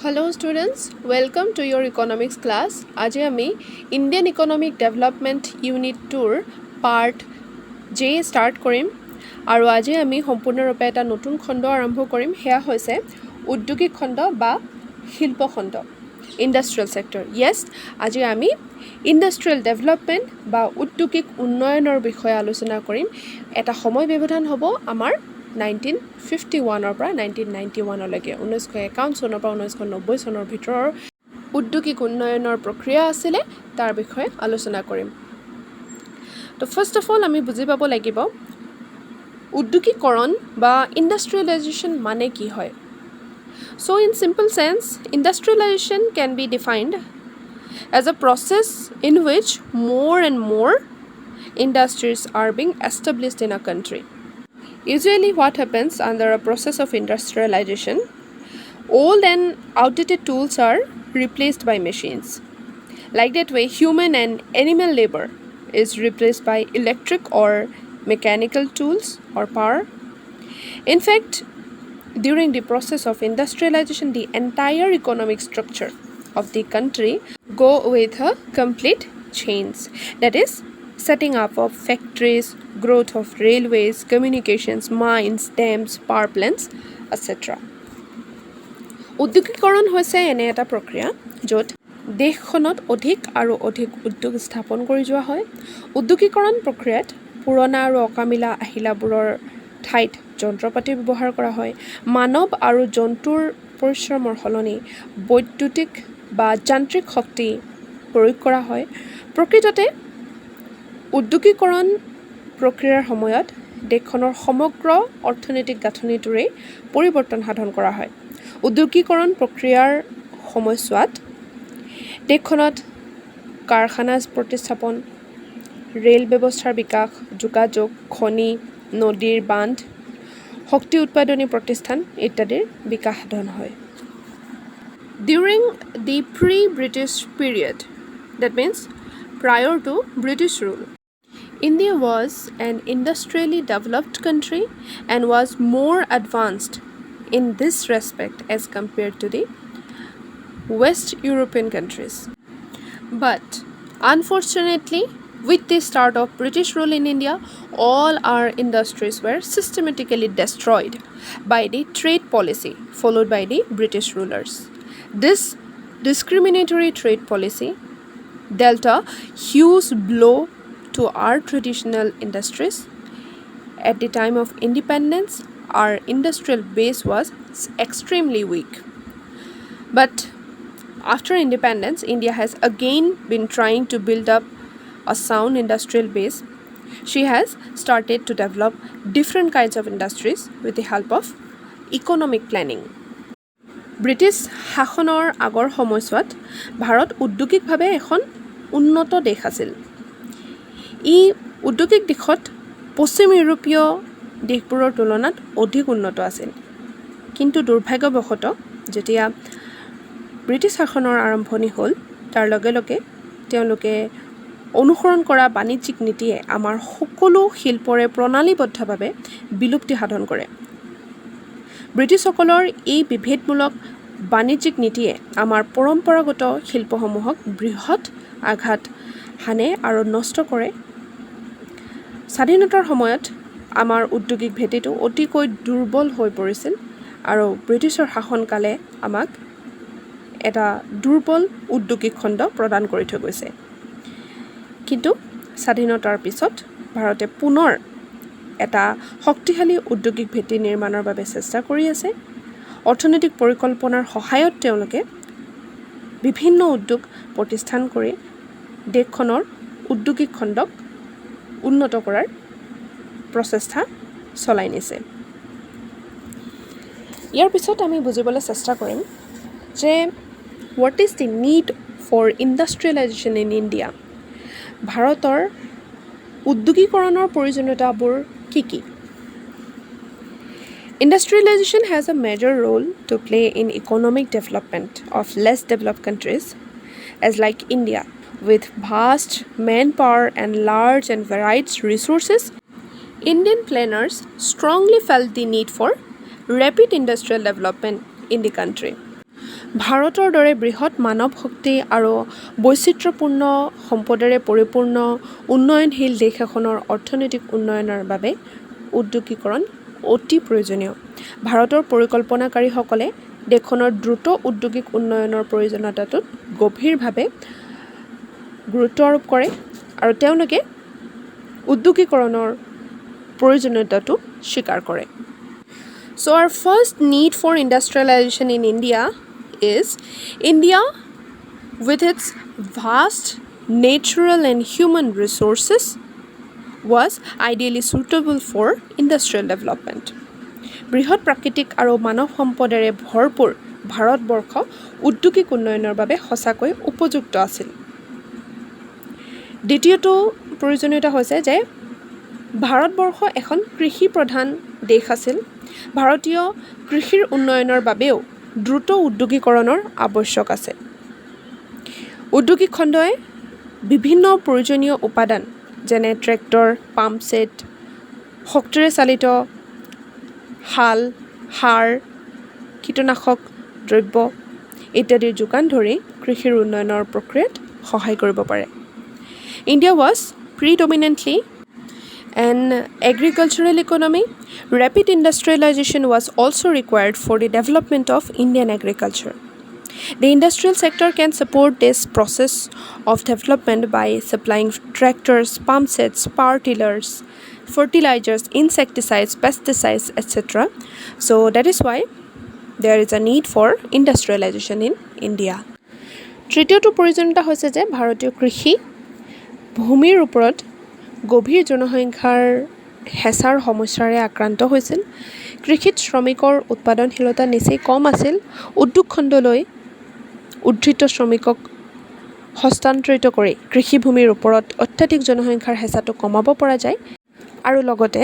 Hello students, welcome to your economics class. আজি আমি Indian Economic Development UNIT-2 part J start কৰিম আৰু আজি আমি সম্পূৰ্ণৰূপে এটা নতুন খণ্ড আৰম্ভ কৰিম হেয়া হৈছে উদ্যোগিক খণ্ড বা শিল্প খণ্ড ইন্ডাষ্ট্ৰিয়েল সেক্টৰ yes আজি আমি ইন্ডাষ্ট্ৰিয়েল ডেভেলপমেন্ট বা উদ্যোগিক উন্নয়নৰ বিষয়ে আলোচনা কৰিম এটা সময় ব্যৱধান হ'ব আমাৰ 1951 ৰ পৰা 1991 লৈকে 1951 চনৰ পৰা 1990 চনৰ ভিতৰৰ উদ্যোগিক উন্নয়নৰ প্ৰক্ৰিয়া আছিল তাৰ বিষয়ে আলোচনা কৰিম তো ফাৰ্স্ট অফ অল আমি বুজি পাব লাগিব উদ্যোগিকৰণ বা ইন্ডাষ্ট্ৰিয়েলাইজেশ্যন মানে কি হয় So in simple sense industrialization can be defined as a process in which more and more industries are being established in a country. Usually what happens under a process of industrialization, old and outdated tools are replaced by machines. Like that way, human and animal labor is replaced by electric or mechanical tools or power. In fact, during the process of industrialization, the entire economic structure of the country go with a complete change. That is, setting up of factories, growth of railways, communications, mines, dams, power plants, etc. উদ্যোগিকৰণ হৈছে এনে এটা প্ৰক্ৰিয়া য'ত দেশখনত অধিক আৰু অধিক উদ্যোগ স্থাপন কৰি যোৱা হয় উদ্যোগিকৰণ প্ৰক্ৰিয়াত পুৰণা আৰু অকামিলা আহিলাবোৰৰ ঠাইত যন্ত্ৰপাতি ব্যৱহাৰ কৰা হয় মানৱ আৰু জন্তুৰ পৰিশ্ৰমৰ সলনি বৈদ্যুতিক বা যান্ত্ৰিক শক্তি প্ৰয়োগ কৰা হয় প্ৰকৃততে উদ্যোগিকৰণ প্ৰক্ৰিয়াৰ সময়ত দেশখনৰ সমগ্ৰ অৰ্থনৈতিক গাঁথনিটোৰে পৰিৱৰ্তন সাধন কৰা হয় উদ্যোগিকৰণ প্ৰক্ৰিয়াৰ সময়ছোৱাত দেশখনত কাৰখানা প্ৰতিস্থাপন ৰেল ব্যৱস্থাৰ বিকাশ যোগাযোগ খনি নদীৰ বান্ধ শক্তি উৎপাদনী প্ৰতিষ্ঠান ইত্যাদিৰ বিকাশ সাধন হয় During the pre-British period, that means prior to British rule, India was an industrially developed country and was more advanced in this respect as compared to the West European countries. But unfortunately, with the start of British rule in India, all our industries were systematically destroyed by the trade policy followed by the British rulers. This discriminatory trade policy dealt a huge blow to our traditional industries. At the time of independence, our industrial base was extremely weak. But after independence, India has again been trying to build up a sound industrial base. She has started to develop different kinds of industries with the help of economic planning. British শাসনৰ আগৰ সময়ছোৱাত ভাৰত উদ্যোগিকভাৱে এখন উন্নত দেশ আছিল ই উদ্যোগিক দিশত পশ্চিম ইউৰোপীয় দেশবোৰৰ তুলনাত অধিক উন্নত আছিল কিন্তু দুৰ্ভাগ্যবশতঃ যেতিয়া ব্ৰিটিছ শাসনৰ আৰম্ভণি হ'ল তাৰ লগে লগে তেওঁলোকে অনুসৰণ কৰা বাণিজ্যিক নীতিয়ে আমাৰ সকলো শিল্পৰে প্ৰণালীবদ্ধভাৱে বিলুপ্তি সাধন কৰে ব্ৰিটিছসকলৰ এই বিভেদমূলক বাণিজ্যিক নীতিয়ে আমাৰ পৰম্পৰাগত শিল্পসমূহক বৃহৎ আঘাত হানে আৰু নষ্ট কৰে স্বাধীনতাৰ সময়ত আমাৰ উদ্যোগিক ভেটিটো অতিকৈ দুৰ্বল হৈ পৰিছিল আৰু ব্ৰিটিছৰ শাসনকালে আমাক এটা দুৰ্বল উদ্যোগিক খণ্ড প্ৰদান কৰি থৈ গৈছে কিন্তু স্বাধীনতাৰ পিছত ভাৰতে পুনৰ এটা শক্তিশালী উদ্যোগিক ভেটি নিৰ্মাণৰ বাবে চেষ্টা কৰি আছে অৰ্থনৈতিক পৰিকল্পনাৰ সহায়ত তেওঁলোকে বিভিন্ন উদ্যোগ প্ৰতিষ্ঠান কৰি দেশখনৰ উদ্যোগিক খণ্ডক উন্নত কৰাৰ প্ৰচেষ্টা চলাই নিছে ইয়াৰ পিছত আমি বুজিবলৈ চেষ্টা কৰিম যে what is the need for industrialization in India ভাৰতৰ উদ্যোগিকৰণৰ প্ৰয়োজনীয়তাবোৰ কি কি Industrialization has a major role to play in economic development of less developed countries as like India with vast manpower and large and varied resources Indian planners strongly felt the need for rapid industrial development in the country ভাৰতৰ দৰে বৃহৎ মানৱ শক্তি আৰু বৈচিত্ৰ্যপূৰ্ণ সম্পদেৰে পৰিপূৰ্ণ উন্নয়নশীল দেশ এখনৰ অৰ্থনৈতিক উন্নয়নৰ বাবে উদ্যোগীকৰণ অতি প্ৰয়োজনীয়। ভাৰতৰ পৰিকল্পনাকাৰীসকলে দেশখনৰ দ্ৰুত উদ্যোগিক উন্নয়নৰ প্ৰয়োজনীয়তাটোত গভীৰভাৱে গুৰুত্ব আৰোপ কৰে আৰু তেওঁলোকে উদ্যোগীকৰণৰ প্ৰয়োজনীয়তাটো স্বীকাৰ কৰে। So our first need for industrialization in India is India with its vast natural and human resources was ideally suitable for industrial development. বৃহৎ প্ৰাকৃতিক আৰু মানৱ সম্পদেৰে ভৰপূৰ ভাৰতবৰ্ষ উদ্যোগিক উন্নয়নৰ বাবে সঁচাকৈ উপযুক্ত আছিল। দ্বিতীয়টো প্ৰয়োজনীয়তা হৈছে যে ভাৰতবৰ্ষ এখন কৃষি প্ৰধান দেশ আছিল। ভাৰতীয় কৃষিৰ উন্নয়নৰ বাবেও দ্ৰুত উদ্যোগীকৰণৰ আৱশ্যক আছে। উদ্যোগিক খণ্ডই বিভিন্ন প্ৰয়োজনীয় উপাদান যেনে ট্ৰেক্টৰ, পাম্প ছেট, শক্তিৰে চালিত হাল, সাৰ, কীটনাশক দ্ৰব্য ইত্যাদিৰ যোগান ধৰি কৃষিৰ উন্নয়নৰ প্ৰক্ৰিয়াত সহায় কৰিব পাৰে। India was predominantly an agricultural economy. Rapid industrialization was also required for the development of Indian agriculture. The industrial sector can support this process of development by supplying tractors, pump sets, power tillers, fertilizers, insecticides, pesticides, etc. So that is why there is a need for industrialization in India. তৃতীয়টো প্ৰয়োজনীয়তা হৈছে যে ভাৰতীয় কৃষি ভূমিৰ ওপৰত গভীৰ জনসংখ্যাৰ হেঁচাৰ সমস্যাৰে আক্ৰান্ত হৈছিল। কৃষিত শ্ৰমিকৰ উৎপাদনশীলতা নিচেই কম আছিল। উদ্যোগ খণ্ডলৈ উদ্ধৃত শ্ৰমিকক হস্তান্তৰিত কৰি কৃষিভূমিৰ ওপৰত অত্যাধিক জনসংখ্যাৰ হেঁচাটো কমাব পৰা যায় আৰু লগতে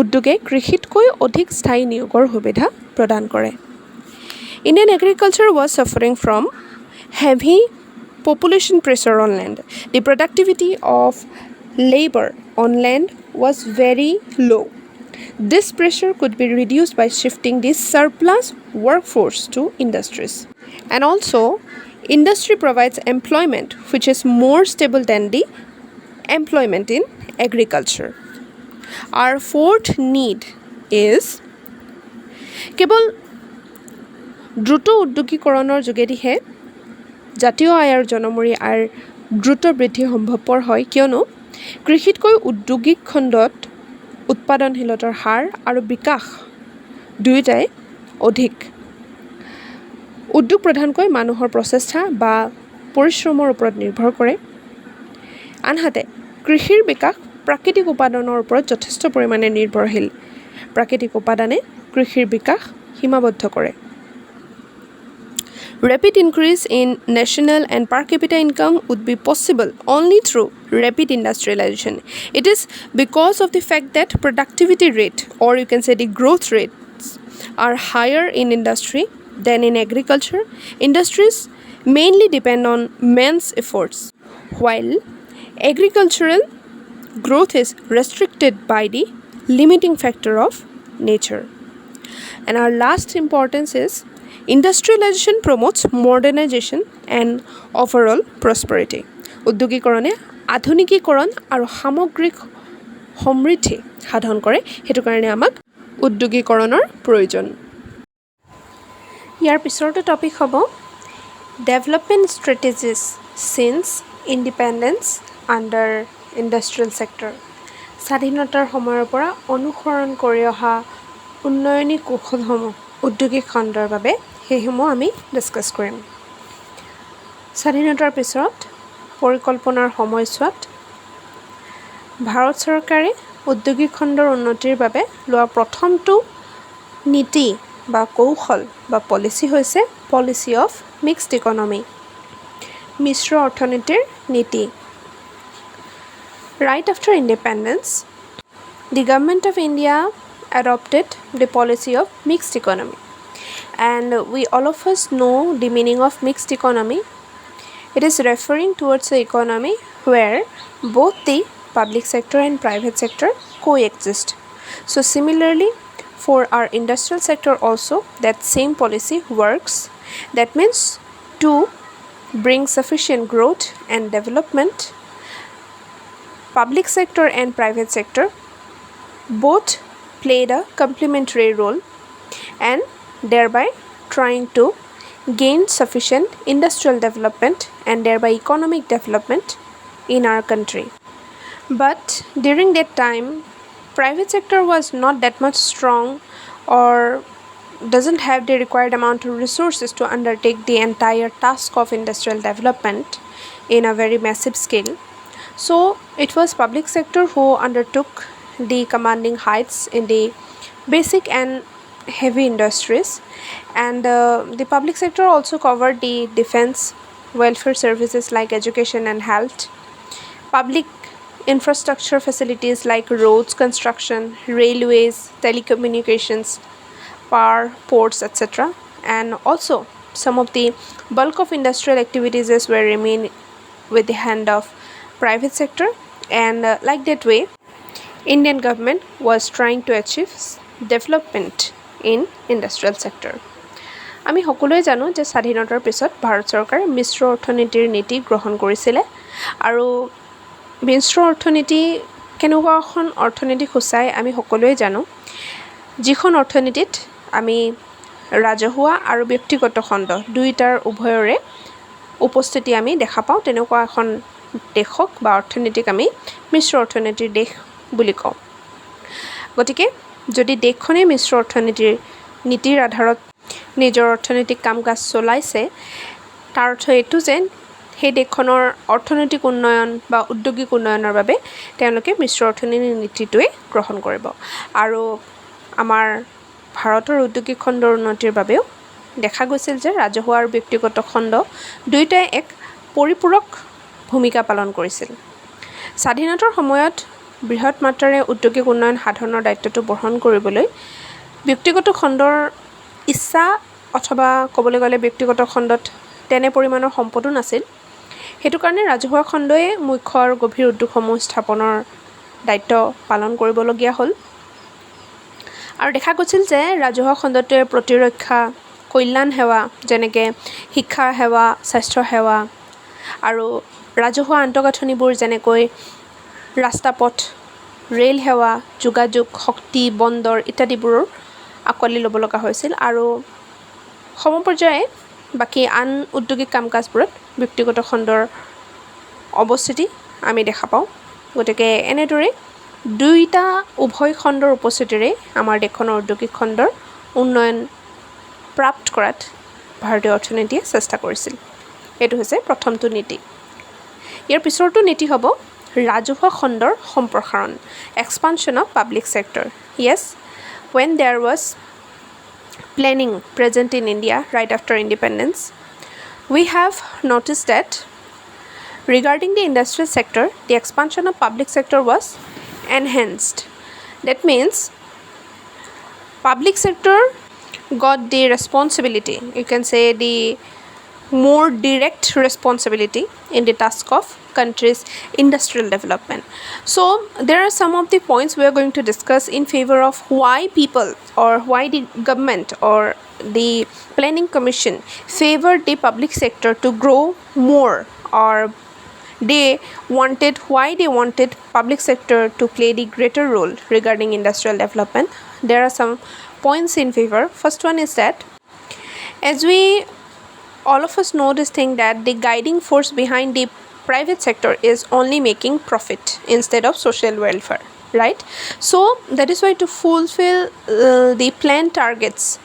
উদ্যোগে কৃষিতকৈ অধিক স্থায়ী নিয়োগৰ সুবিধা প্ৰদান কৰে। Indian agriculture was suffering from heavy population pressure on land. The productivity of labor on land was very low. This pressure could be reduced by shifting the surplus workforce to industries. And also, industry provides employment which is more stable than the employment in agriculture. Our fourth need is কেৱল দ্ৰুত উদ্যোগীকৰণৰ যোগেদিহে জাতীয় আয় আৰু জনমূৰি আয়ৰ দ্ৰুত বৃদ্ধি সম্ভৱপৰ হয়, কিয়নো কৃষিতকৈ উদ্যোগিক খণ্ডত উৎপাদনশীলতাৰ হাৰ আৰু বিকাশ দুয়োটাই অধিক। উদ্যোগ প্ৰধানকৈ মানুহৰ প্ৰচেষ্টা বা পৰিশ্ৰমৰ ওপৰত নিৰ্ভৰ কৰে। আনহাতে কৃষিৰ বিকাশ প্ৰাকৃতিক উপাদানৰ ওপৰত যথেষ্ট পৰিমাণে নিৰ্ভৰশীল। প্ৰাকৃতিক উপাদানে কৃষিৰ বিকাশ সীমাবদ্ধ কৰে। Rapid increase in national and per capita income would be possible only through rapid industrialization. It is because of the fact that productivity rate, or you can say the growth rates, are higher in industry than in agriculture. Industries mainly depend on men's efforts, while agricultural growth is restricted by the limiting factor of nature. And our last importance is industrialization promotes modernization and overall prosperity. উদ্যোগীকৰণে আধুনিকীকৰণ আৰু সামগ্ৰিক সমৃদ্ধি সাধন কৰে, সেইটো কাৰণে আমাক উদ্যোগীকৰণৰ প্ৰয়োজন। ইয়াৰ পিছৰটো টপিক হ'ব development strategies since independence under industrial sector. স্বাধীনতাৰ সময়ৰ পৰা অনুসৰণ কৰি অহা উন্নয়নী কৌশলসমূহ উদ্যোগিক খণ্ডৰ বাবে সেইসমূহ আমি ডিছকাছ কৰিম। স্বাধীনতাৰ পিছত পৰিকল্পনাৰ সময়ছোৱাত ভাৰত চৰকাৰে উদ্যোগিক খণ্ডৰ উন্নতিৰ বাবে লোৱা প্ৰথমটো নীতি বা কৌশল বা পলিচি হৈছে পলিচি অফ মিক্সড ইকনমি, মিশ্ৰ অৰ্থনীতিৰ নীতি। Right after independence, the government of India adopted the policy of mixed economy. And we all of us know the meaning of mixed economy. It is referring towards the economy where both the public sector and private sector coexist. So similarly, for our industrial sector also, that same policy works That means to bring sufficient growth and development, public sector and private sector both played a complementary role and thereby trying to gain sufficient industrial development and thereby economic development in our country. But during that time, private sector was not that much strong or doesn't have the required amount of resources to undertake the entire task of industrial development in a very massive scale. So it was public sector who undertook the commanding heights in the basic and heavy industries, and the public sector also covered the defense, welfare services like education and health, public infrastructure facilities like roads construction, railways, telecommunications, power, ports, etc. And also some of the bulk of industrial activities were remain with the hand of private sector, and like that way Indian government was trying to achieve development in industrial sector. আমি সকলোৱে জানো যে স্বাধীনতাৰ পিছত ভাৰত চৰকাৰে মিশ্ৰ অৰ্থনীতিৰ নীতি গ্ৰহণ কৰিছিলে, আৰু মিশ্ৰ অৰ্থনীতি কেনেকুৱা এখন অৰ্থনীতি সূচাই আমি সকলোৱে জানো, যিখন অৰ্থনীতিত আমি ৰাজহুৱা আৰু ব্যক্তিগত খণ্ড দুয়োটাৰ উভয়ৰে উপস্থিতি আমি দেখা পাওঁ, তেনেকুৱা এখন দেশক বা অৰ্থনীতিক আমি মিশ্ৰ অৰ্থনীতিৰ দেশ বুলি কওঁ। গতিকে যদি দেশখনে মিশ্ৰ অৰ্থনীতিৰ নীতিৰ আধাৰত নিজৰ অৰ্থনৈতিক কাম কাজ চলাইছে, তাৰ অৰ্থ এইটো যে সেই দেশখনৰ অৰ্থনৈতিক উন্নয়ন বা উদ্যোগিক উন্নয়নৰ বাবে তেওঁলোকে মিশ্ৰ অৰ্থনীতিৰ নীতিটোৱে গ্ৰহণ কৰিব। আৰু আমাৰ ভাৰতৰ উদ্যোগিক খণ্ডৰ উন্নতিৰ বাবেও দেখা গৈছিল যে ৰাজহুৱা আৰু ব্যক্তিগত খণ্ড দুয়োটাই এক পৰিপূৰক ভূমিকা পালন কৰিছিল। স্বাধীনতাৰ সময়ত বৃহৎ মাত্ৰাৰে উদ্যোগিক উন্নয়ন সাধনৰ দায়িত্বটো বহন কৰিবলৈ ব্যক্তিগত খণ্ডৰ ইচ্ছা অথবা ক'বলৈ গ'লে ব্যক্তিগত খণ্ডত তেনে পৰিমাণৰ সম্পদো নাছিল। সেইটো কাৰণে ৰাজহুৱা খণ্ডই মুখ্য আৰু গভীৰ উদ্যোগসমূহ স্থাপনৰ দায়িত্ব পালন কৰিবলগীয়া হ'ল। আৰু দেখা গৈছিল যে ৰাজহুৱা খণ্ডটোৱে প্ৰতিৰক্ষা, কল্যাণ সেৱা যেনেকৈ শিক্ষা সেৱা, স্বাস্থ্য সেৱা আৰু ৰাজহুৱা আন্তঃগাঁথনিবোৰ যেনেকৈ ৰাস্তা পথ, ৰেল সেৱা, যোগাযোগ, শক্তি, বন্দৰ ইত্যাদিবোৰৰ আঁকোৱালি ল'ব লগা হৈছিল, আৰু সমপৰ্যায়ে বাকী আন উদ্যোগিক কাম কাজবোৰত ব্যক্তিগত খণ্ডৰ অৱস্থিতি আমি দেখা পাওঁ। গতিকে এনেদৰে দুয়োটা উভয় খণ্ডৰ উপস্থিতিৰে আমাৰ দেশখনৰ উদ্যোগিক খণ্ডৰ উন্নয়ন প্ৰাপ্ত কৰাত ভাৰতীয় অৰ্থনীতিয়ে চেষ্টা কৰিছিল। এইটো হৈছে প্ৰথমটো নীতি। ইয়াৰ পিছৰটো নীতি হ'ব ৰাজহুৱা খণ্ডৰ সম্প্ৰসাৰণ, expansion of public sector. Yes, when there was planning present in India right after independence, we have noticed that regarding the industrial sector, the expansion of public sector was enhanced. That means public sector got the responsibility, you can say the more direct responsibility in the task of country's industrial development. So there are some of the points we are going to discuss in favor of why people or why the government or the planning commission favored the public sector to grow more, or why they wanted public sector to play the greater role regarding industrial development. There are some points in favor. First one is that, as we all of us know this thing, that the guiding force behind the private sector is only making profit instead of social welfare, right? So that is why to fulfill the planned targets,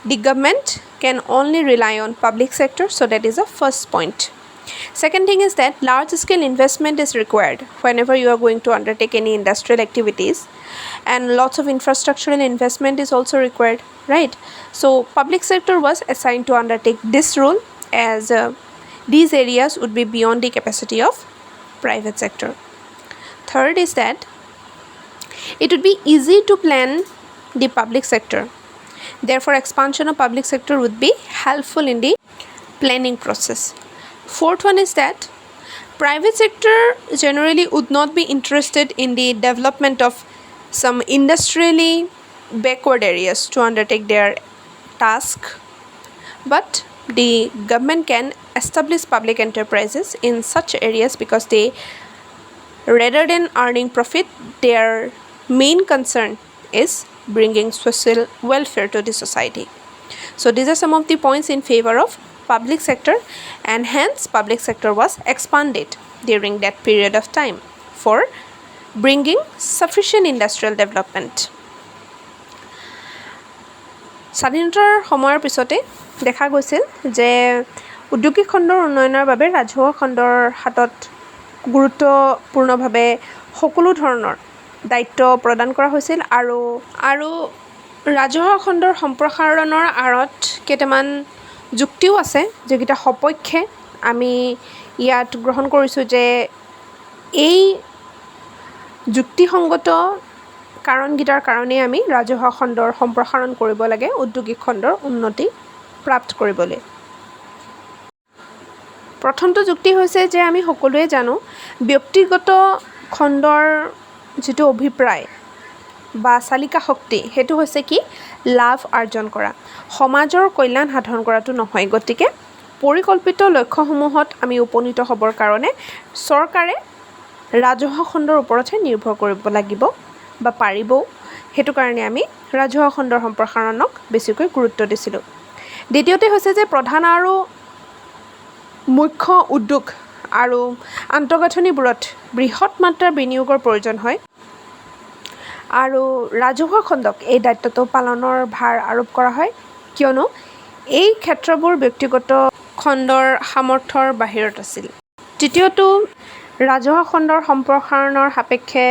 the government can only rely on public sector. So that is the first point. Second thing is that large scale investment is required whenever you are going to undertake any industrial activities, and lots of infrastructural investment is also required, right? So public sector was assigned to undertake this role, as these areas would be beyond the capacity of private sector. Third is that it would be easy to plan the public sector. Therefore, expansion of public sector would be helpful in the planning process. Fourth one is that private sector generally would not be interested in the development of some industrially backward areas to undertake their task. But the government can establish public enterprises in such areas because they, rather than earning profit, their main concern is bringing social welfare to the society. So these are some of the points in favor of public sector, and hence public sector was expanded during that period of time for bringing sufficient industrial development. স্বাধীনতাৰ সময়ৰ পিছতে দেখা গৈছিল যে উদ্যোগিক খণ্ডৰ উন্নয়নৰ বাবে ৰাজহুৱা খণ্ডৰ হাতত গুৰুত্বপূৰ্ণভাৱে সকলো ধৰণৰ দায়িত্ব প্ৰদান কৰা হৈছিল আৰু ৰাজহুৱা খণ্ডৰ সম্প্ৰসাৰণৰ আঁৰত কেইটামান যুক্তিও আছে যিকেইটা সপক্ষে আমি ইয়াত গ্ৰহণ কৰিছোঁ যে এই যুক্তিসংগত কাৰণকেইটাৰ কাৰণেই আমি ৰাজহুৱা খণ্ডৰ সম্প্ৰসাৰণ কৰিব লাগে উদ্যোগিক খণ্ডৰ উন্নতি প্ৰাপ্ত কৰিবলৈ। প্ৰথমটো যুক্তি হৈছে যে আমি সকলোৱে জানো ব্যক্তিগত খণ্ডৰ যিটো অভিপ্ৰায় বা চালিকা শক্তি সেইটো হৈছে কি লাভ আৰ্জন কৰা, সমাজৰ কল্যাণ সাধন কৰাটো নহয়। গতিকে পৰিকল্পিত লক্ষ্যসমূহত আমি উপনীত হ'বৰ কাৰণে চৰকাৰে ৰাজহুৱা খণ্ডৰ ওপৰতহে নিৰ্ভৰ কৰিব লাগিব বা পাৰিবও। সেইটো কাৰণে আমি ৰাজহুৱা খণ্ডৰ সম্প্ৰসাৰণক বেছিকৈ গুৰুত্ব দিছিলোঁ। দ্বিতীয়তে হৈছে যে প্ৰধান আৰু মুখ্য উদ্যোগ আৰু আন্তঃগাঁথনিবোৰত বৃহৎ মাত্ৰাৰ বিনিয়োগৰ প্ৰয়োজন হয় আৰু ৰাজহুৱা খণ্ডক এই দায়িত্বটো পালনৰ ভাৰ আৰোপ কৰা হয়, কিয়নো এই ক্ষেত্ৰবোৰ ব্যক্তিগত খণ্ডৰ সামৰ্থ্যৰ বাহিৰত আছিল। তৃতীয়টো ৰাজহুৱা খণ্ডৰ সম্প্ৰসাৰণৰ সাপেক্ষে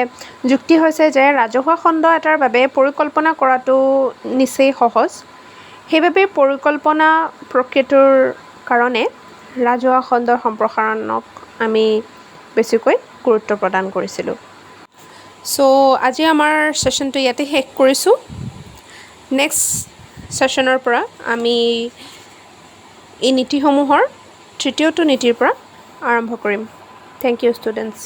যুক্তি হৈছে যে ৰাজহুৱা খণ্ড এটাৰ বাবে পৰিকল্পনা কৰাটো নিচেই সহজ। সেইবাবে পৰিকল্পনা প্ৰক্ৰিয়াটোৰ কাৰণে ৰাজহুৱা খণ্ডৰ সম্প্ৰসাৰণক আমি বেছিকৈ গুৰুত্ব প্ৰদান কৰিছিলোঁ। চ' আজি আমাৰ ছেশ্যনটো ইয়াতে শেষ কৰিছোঁ। নেক্সট ছেশ্যনৰ পৰা আমি এই নীতিসমূহৰ তৃতীয়টো নীতিৰ পৰা আৰম্ভ কৰিম। Thank you, students.